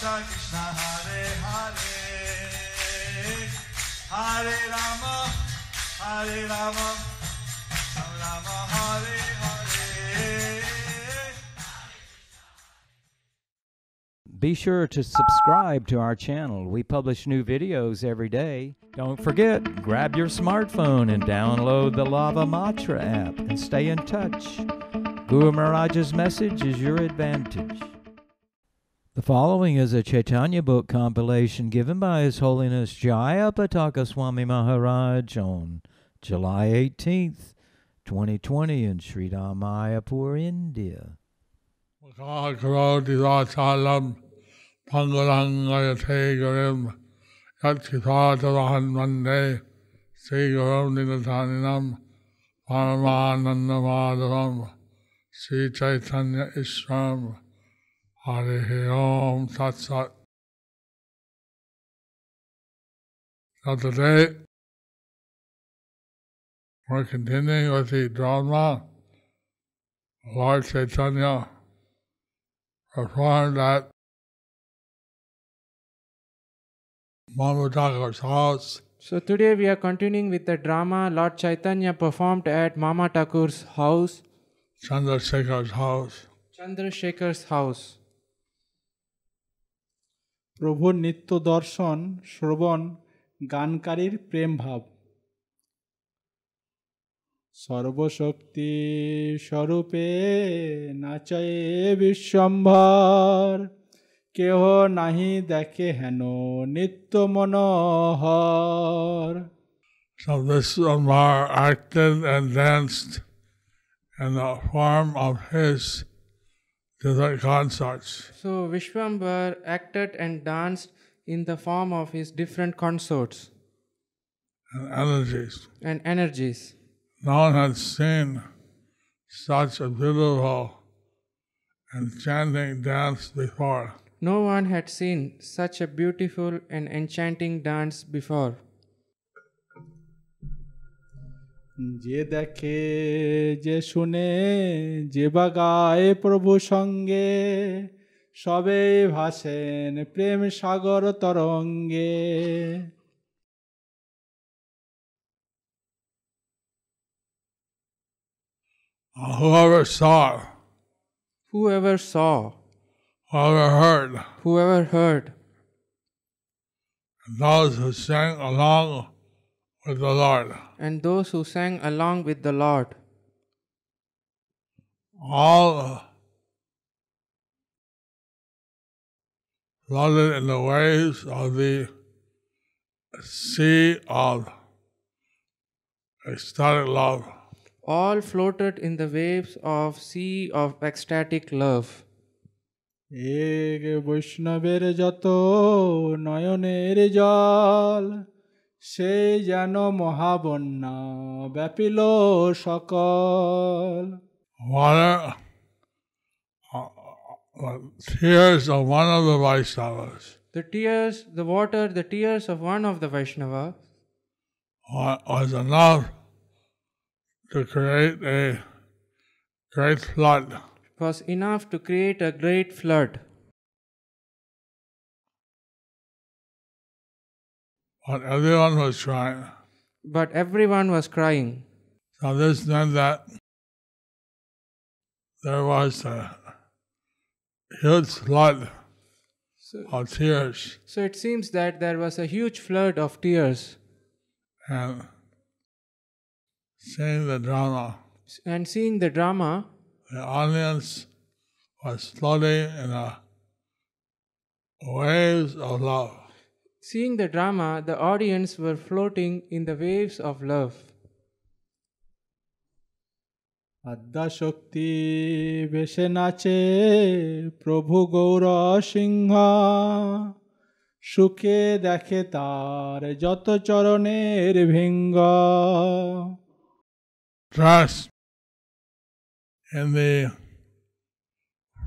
Krishna Krishna Hare Hare Hare Rama Rama Hare Hare. Be sure to subscribe to our channel. We publish new videos every day. Don't forget, grab your smartphone and download the Lava Matra app and stay in touch. Guru Maharaj's message is your advantage. The following is a Caitanya Book compilation given by His Holiness Jayapataka Swami Maharaj on July 18th, 2020 in Sri Mayapur, India. Pangalangayate Garim Yatchitadahan Mande Sri Gurum Nidataninam Paramanandamadavam Sri Chaitanya Ishram Hare Om Tat Sat. So today we're continuing with the drama. Lord Chaitanya performed at Mayapur's house. So today we are continuing with the drama Lord Chaitanya performed at Mama Thakur's house, Chandrasekhar's house. Chandrasekhar's house. প্রভুর নিত্য দর্শন শ্রবণ গানকারীর প্রেম ভাব সর্বশক্তি স্বরূপে নাচয়ে বিশ্বম্ভর কেহ নাহি দেখে হেন নিত্য মনোহর. So this Amar acted and danced in the form of his different consorts. So Vishwambar acted and danced in the form of his different consorts and energies. No one had seen such a beautiful enchanting dance before. No one had seen such a beautiful and enchanting dance before. যে দেখে যে শুনে যে বা গায় প্রভু সঙ্গে সবে ভাসেন প্রেম সাগর তরঙ্গে. Whoever saw, Whoever saw, whoever heard, and those who sang along with the Lord, and those who sang along with the Lord, all floated in the waves of the sea of ecstatic love. all floated in the waves of sea of ecstatic love. এক বৈষ্ণবের যত নয়নের জল সে যেন মহাবন্যা ব্যাপিল সকল. Water, tears of one of the Vaishnavas The tears of one of the Vaishnavas was enough to create a great flood. was enough to create a great flood. But everyone was crying. But everyone was crying. So this meant that there was a huge flood of tears. So it seems that there was a huge flood of tears. And seeing the drama, the audience was floating in the waves of love. Seeing the drama, the audience were floating in the waves of love. আদ্যা শক্তি বেশে নাচে প্রভু গৌর সিংহ সুখে দেখে তার যত চরণের ভিঙ্গ. Dressed in the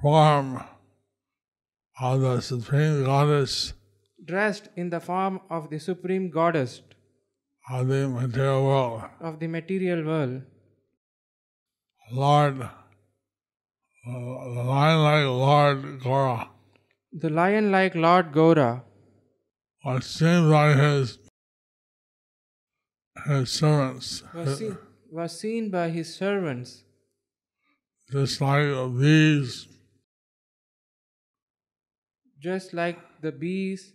form of the Supreme Goddess Dressed in the form of the Supreme Goddess of the material world. of the material world. Lord the lion-like Lord Gora, The lion-like Lord Gaura, what seems like his servants, was seen by his servants, just like bees, just like the bees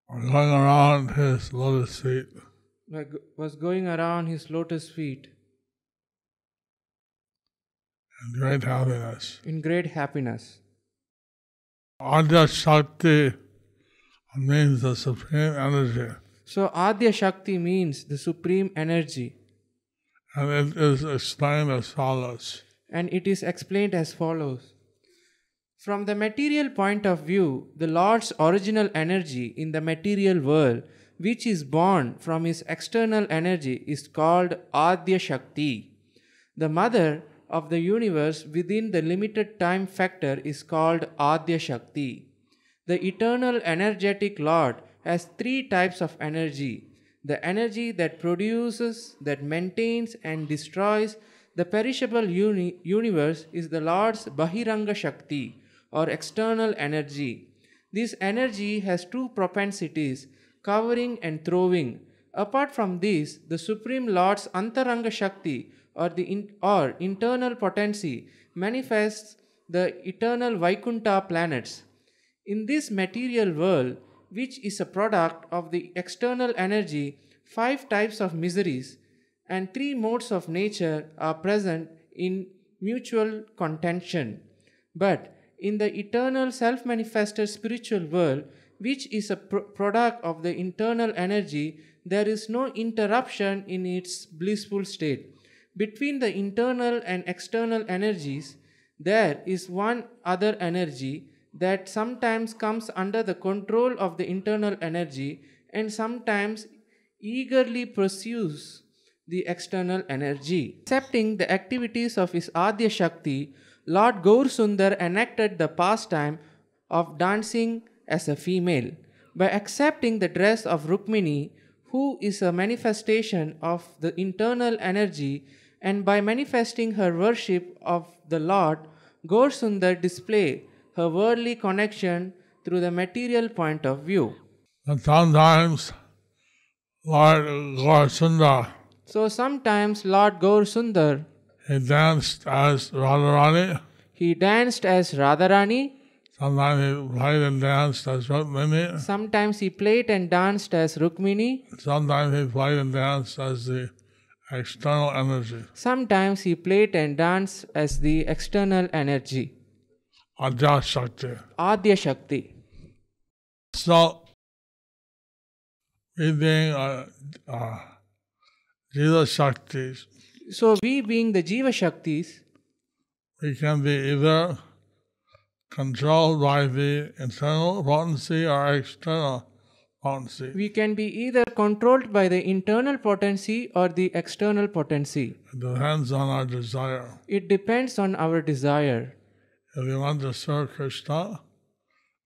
are going around his lotus feet. was going around his lotus feet In great happiness. in great happiness. Adya Shakti means the supreme energy, So Adya Shakti means the supreme energy, and it is explained as follows. and it is explained as follows. From the material point of view, the Lord's original energy in the material world, which is born from his external energy, is called Adya Shakti. The mother of the universe within the limited time factor is called Adya Shakti. The eternal energetic Lord has three types of energy: the energy that produces, that maintains, and destroys the perishable universe is the Lord's Bahiranga Shakti, or external energy. This energy has two propensities, covering and throwing. Apart from this, the Supreme Lord's Antaranga Shakti, or internal potency, manifests the eternal Vaikuntha planets. In this material world, which is a product of the external energy, 5 types of miseries and 3 modes of nature are present in mutual contention. But in the eternal self-manifested spiritual world, which is a product of the internal energy, there is no interruption in its blissful state. Between the internal and external energies, there is one other energy that sometimes comes under the control of the internal energy and sometimes eagerly pursues the external energy. Accepting the activities of his Adya Shakti, Lord Gaur Sundar enacted the pastime of dancing as a female. By accepting the dress of Rukmini, who is a manifestation of the internal energy, and by manifesting her worship of the Lord, Gaur Sundar display her worldly connection through the material point of view. And sometimes Lord Gaur Sundar, So sometimes Lord Gaur Sundar, he danced as Radharani. he danced as Radharani. Sometimes he played and danced as Rukmini. Sometimes he played and danced as Rukmini. Sometimes he played and danced as the external energy. Sometimes he played and danced as the external energy. Adya Shakti. Adya Shakti. So, we being Jiva Shaktis, So we being the Jiva Shaktis, we can be either controlled by the internal potency or external potency. we can be either controlled by the internal potency or the external potency. It depends on our desire. It depends on our desire. If we want to serve Krishna,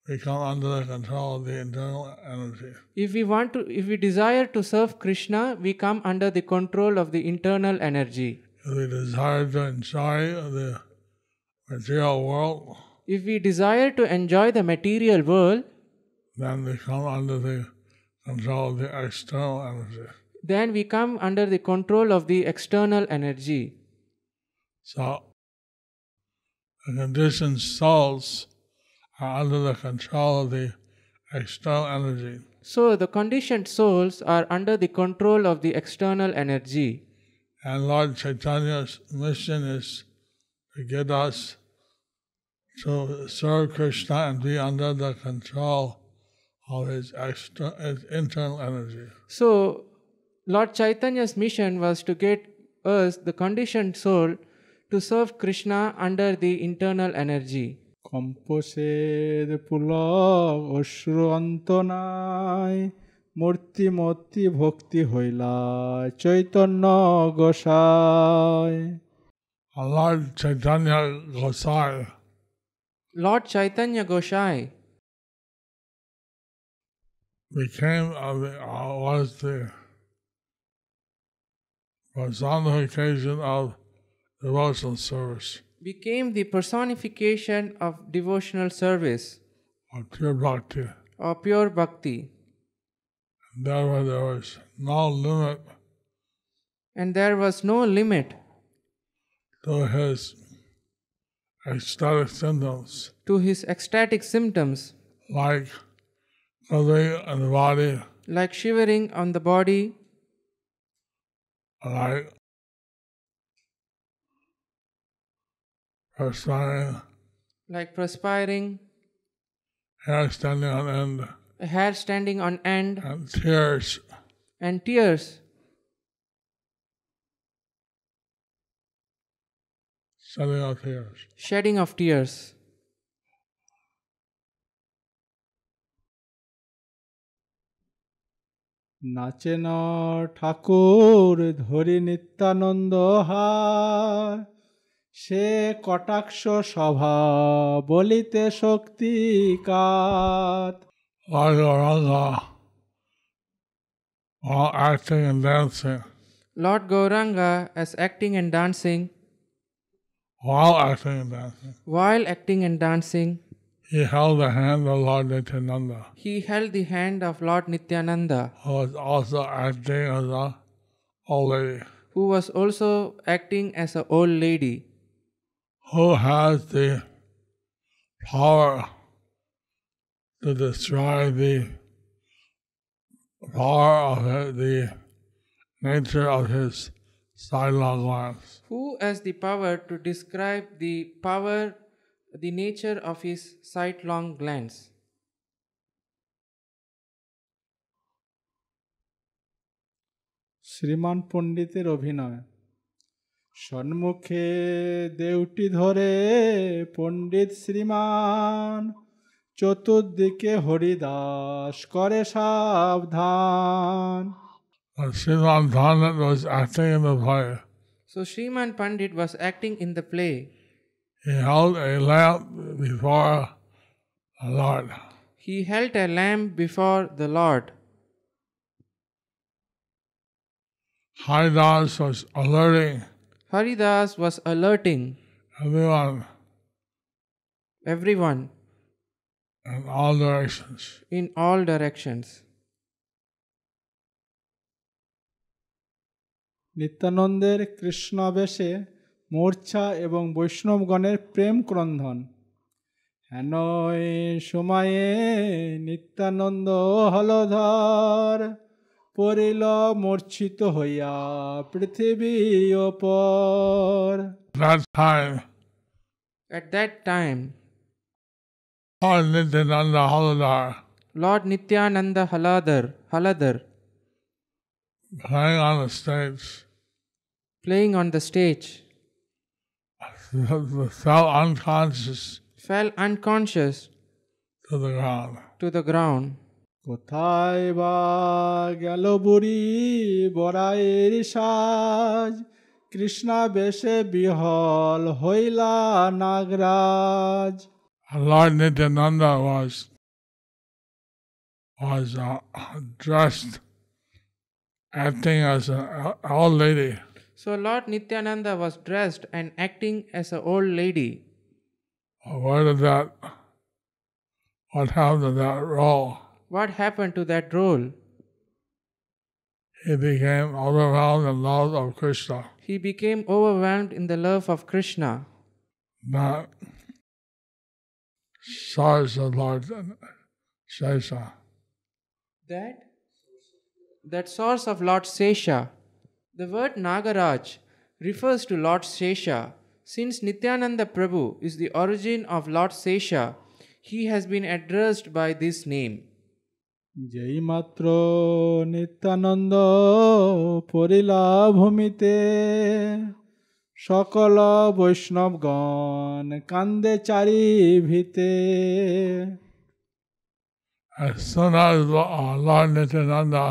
we come under the control of the internal energy. If we desire to serve Krishna, we come under the control of the internal energy. If we desire to enjoy the material world, If we desire to enjoy the material world, then we come under the control of the external energy. then we come under the control of the external energy. So, the conditioned souls are under the control of the external energy. So the conditioned souls are under the control of the external energy. And Lord Chaitanya's mission is to get us to serve Krishna and be under the control of his internal energy. So Lord Chaitanya's mission was to get us, the conditioned soul, to serve Krishna under the internal energy. কম্পসের Pulak অশ্রু অন্ত নাই মূর্তি মূর্তি ভক্তি হইলা চৈতন্য গোসাই Lord Chaitanya Gosai Lord Chaitanya Gosai was the personification of devotional service. became the personification of devotional service of pure bhakti. or pure bhakti. Therefore, there was no limit And there was no limit to his ecstatic symptoms, to his ecstatic symptoms, like quivering in the body, like shivering on the body, like perspiring, like perspiring, hair standing on end, hair standing on end, and tears. and tears, Shedding of tears. shedding of tears. নাচেন ঠাকুর ধরি নিত্যানন্দ হার, সে কটাক্ষ সভা বলিতে শক্তি কাত। Like Gauranga, while acting and dancing, Lord Gauranga as acting and dancing, while acting and dancing, while acting and dancing, he held the hand of Lord Nityananda, he held the hand of Lord Nityananda, who was also acting as a old lady, who was also acting as an old lady, who has the power to describe the power of the nature of his sidelong glance. who has the power to describe the nature of his sidelong glance. শ্রীমান পণ্ডিতের অভিনয়। সন্মুখে দেউটি ধরে পণ্ডিত শ্রীমান, চতুর্দিকে হরিদাস করে সাবধান। Sriman Pandit was acting in the play. So Sriman Pandit was acting in the play. He held a lamp before the Lord. He held a lamp before the Lord. Haridas was alerting Haridas was alerting everyone in all directions. in all directions. নিত্যানন্দের কৃষ্ণাবেশে মূর্ছা এবং বৈষ্ণবগণের প্রেম ক্রন্ধন। হেন সময়ে নিত্যানন্দ হলধর, পড়িল মূর্ছিত হইয়া পৃথিবী ওপর। At that time, Lord Nityananda Haladar, Lord Nityananda Haladar playing on the stage, playing on the stage, fell unconscious to the ground. কোথায় বা গেল বুড়ি বরাইয়ের সাজ, কৃষ্ণা বেশে বিহল হইলা Nagraj. Lord Nityananda was dressed, acting as an old lady. So Lord Nityananda was dressed and acting as an old lady. What happened to that role? What happened to that role? He became overwhelmed in love of Krishna. He became overwhelmed in the love of Krishna. That source of Lord Shesha. That source of Lord Sesha. The word Nagaraj refers to Lord Sesha. Since Nityananda Prabhu is the origin of Lord Sesha, he has been addressed by this name. যেই মাত্র নিত্যানন্দ পড়িলা ভূমিতে, সকল বৈষ্ণবগণ কান্দে চারি ভিতে। As soon as Lord Nityananda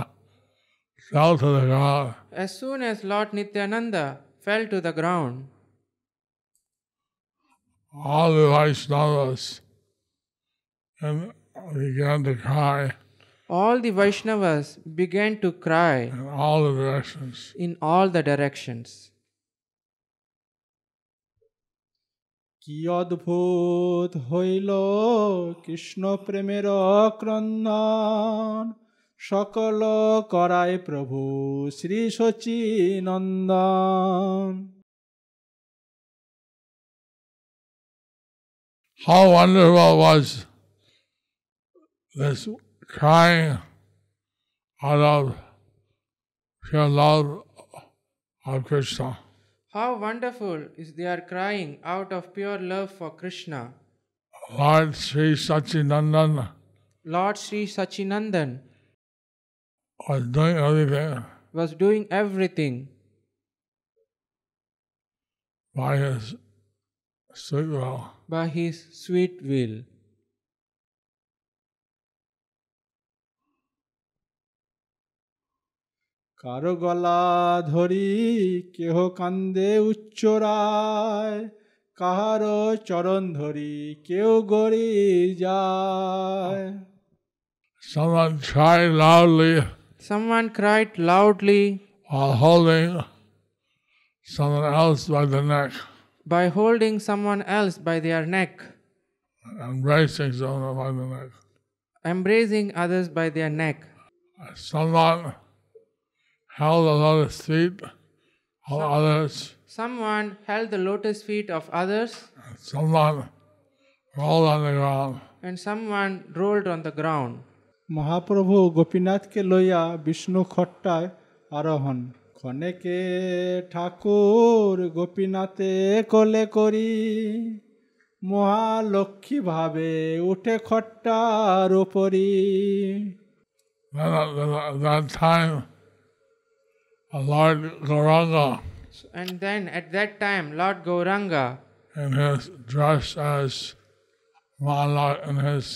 fell to the ground, As soon as Lord Nityananda fell to the ground, all the Vaishnavas began to cry all the Vaishnavas began to cry in all the directions. in all the directions. কি অদ্ভুত হইল কৃষ্ণ প্রেমের ক্রন্দন সকল করায় প্রভু Shri Sachinandan. How wonderful was this crying out of pure love of Krishna. How wonderful is their crying out of pure love for Krishna. Lord Sri Sachinandan Lord Sri Sachinandan was doing everything by his sweet will. By his sweet will. কারো গলা ধরি কেহ কান্দে উচ্চরায় কাহারো চরণ ধরি কেউ গড়ি যায়। Someone cried loudly while holding someone else by the neck. By holding someone else by their neck. Embracing someone by the neck. Embracing others by their neck. Someone held the lotus feet of others. Someone held the lotus feet of others. Someone rolled on the ground. And someone rolled on the ground. Mahaprabhu গোপীনাথকে লইয়া বিষ্ণু খট্টায় আরোহণ ক্ষণেকে ঠাকুর গোপীনাথে কোলে করি মহালক্ষ্মী ভাবে উঠে খট্টার উপরি। That time Lord Gauranga, and then at that time Lord Gauranga, in his dress as in his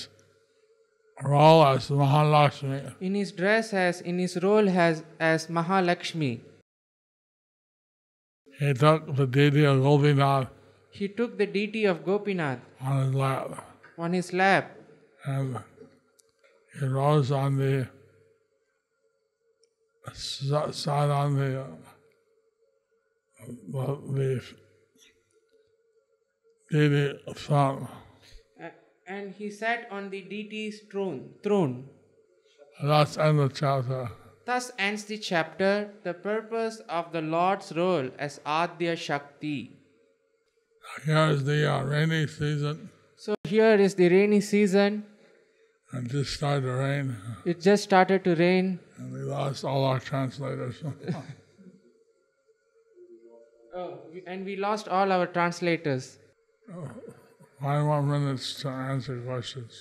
role as Mahalakshmi, in his dress in his role as Mahalakshmi, he took the deity of Gopinath. He took the deity of Gopinath on his lap. On his lap. And he rose on the sat on the deity throne. And he sat on the deity's throne. That's end the chapter. Thus ends the chapter, the purpose of the Lord's role as Adya Shakti. Here is the rainy season. So here is the rainy season. It just started to rain. It just started to rain. And we lost all our translators. And we lost all our translators. 5 more minutes to answer questions.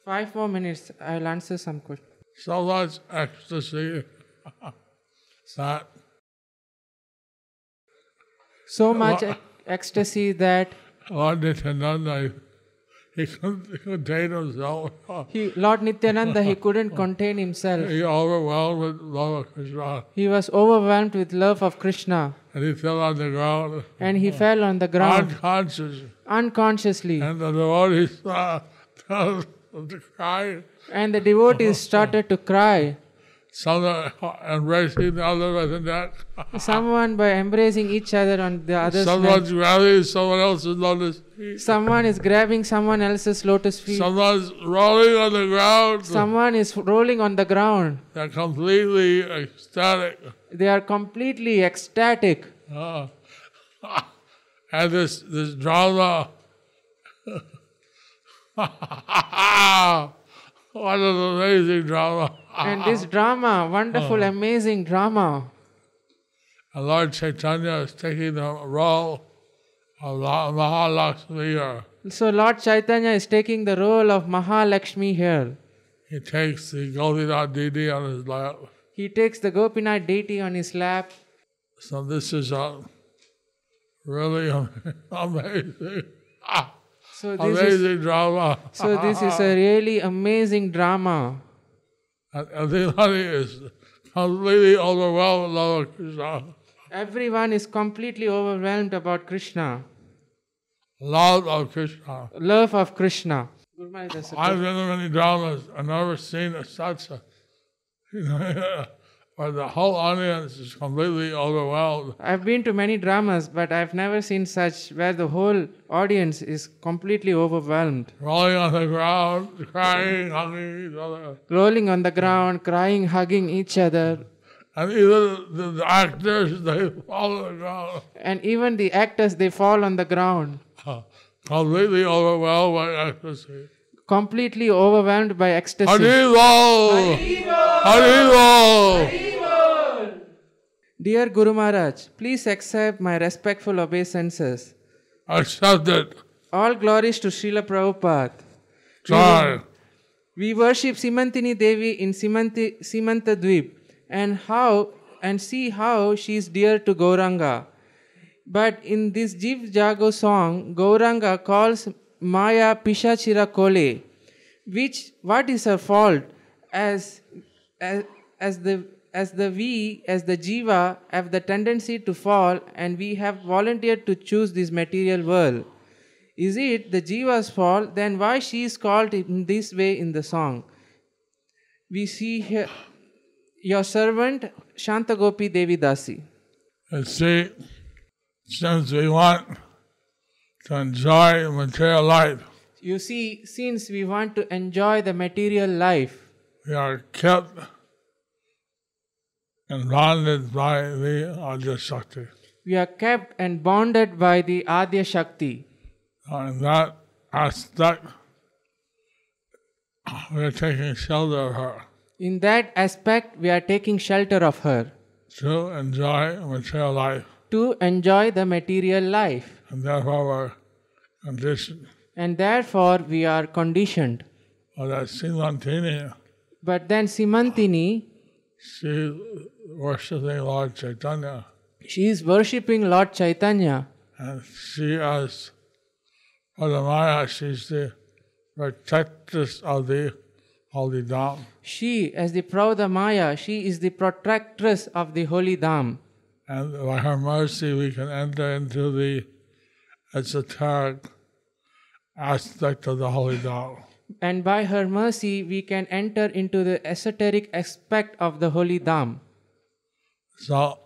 5 more minutes, I'll answer some questions. So much ecstasy that so much ecstasy that Lord Nityananda, he couldn't contain himself. Lord Nityananda, he couldn't contain himself. He overwhelmed with love of Krishna. He was overwhelmed with love of Krishna. And he fell on the ground. And he fell on the ground. Unconsciously. And the devotees started to cry. And the devotees started to cry. Someone embracing the other by the neck. Someone by embracing each other on the other's Someone's grabbing someone else's lotus feet. Someone is grabbing someone else's lotus feet. Someone's rolling on the ground. Someone is rolling on the ground. They're completely ecstatic. They are completely ecstatic. And this drama. What an amazing drama. And this drama, wonderful, amazing drama. And Lord Chaitanya is taking the role of Mahalakshmi here. So Lord Chaitanya is taking the role of Mahalakshmi here. He takes the Gopinath deity on his lap. He takes the Gopinath deity on his lap. So this is really amazing. Amazing drama. So this is a really amazing drama. And everybody is completely overwhelmed with love of Krishna. Everyone is completely overwhelmed about Krishna. Love of Krishna. Love of Krishna. I've been in many dramas. I've never seen such but the whole audience is completely overwhelmed. I've been to many dramas, but I've never seen such where the whole audience is completely overwhelmed. Rolling on the ground, crying, hugging each other. Rolling on the ground, crying, hugging each other. And even the actors, they fall on the ground. And even the actors, they fall on the ground. Completely overwhelmed by ecstasy. Completely overwhelmed by ecstasy. Haribo! Haribo! Dear Guru Maharaj, please accept my respectful obeisances. Accepted. All glories to Srila Prabhupada. Sorry. We worship Simantini Devi in Simanta Dweep and see how she is dear to Gauranga. But in this Jiv Jago song, Gauranga calls Maya Pishachira Kole. What is her fault? As the Jiva, have the tendency to fall, and we have volunteered to choose this material world. Is it the Jiva's fault? Then why she is called in this way in the song? We see here your servant Shanta Gopi Devi Dasi. And see, since we want to enjoy material life, You see, since we want to enjoy the material life, we are kept and bonded by the Adya Shakti. we are kept and bonded by the Adya Shakti. In that aspect, we are taking shelter of her In that aspect, we are taking shelter of her to enjoy material life, to enjoy the material life. and therefore we're conditioned. And therefore, we are conditioned. But that Simantini, But then Simantini, she worshipping Lord Chaitanya, she is worshipping Lord Chaitanya. and she as Padamaya, she's the protectress of the holy Dham. She, as the Prauda Maya, she is the protectress of the holy Dham. And by her mercy, we can enter into the esoteric aspect of the holy Dham. And by her mercy, we can enter into the esoteric aspect of the holy Dham. So,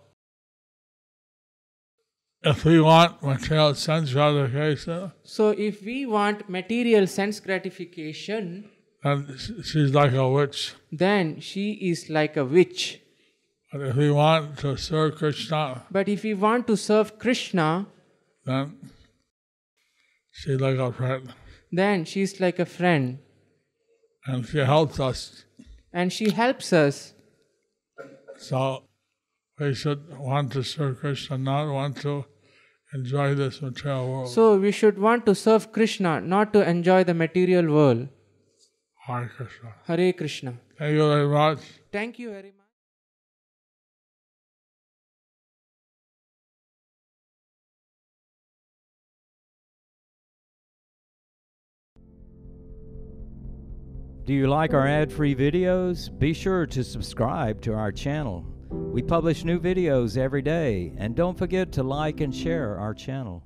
if we want material sense gratification, So, if we want material sense gratification, then she's like a witch. then she is like a witch. But if we want to serve Krishna, But if we want to serve Krishna, then she's like a friend. then she is like a friend. And she helps us. And she helps us. So, we should want to serve Krishna, not want to enjoy this material world. So, we should want to serve Krishna, not to enjoy the material world. Hare Krishna. Hare Krishna. Thank you very much. Thank you very much. Do you like our ad-free videos? Be sure to subscribe to our channel. We publish new videos every day, and don't forget to like and share our channel.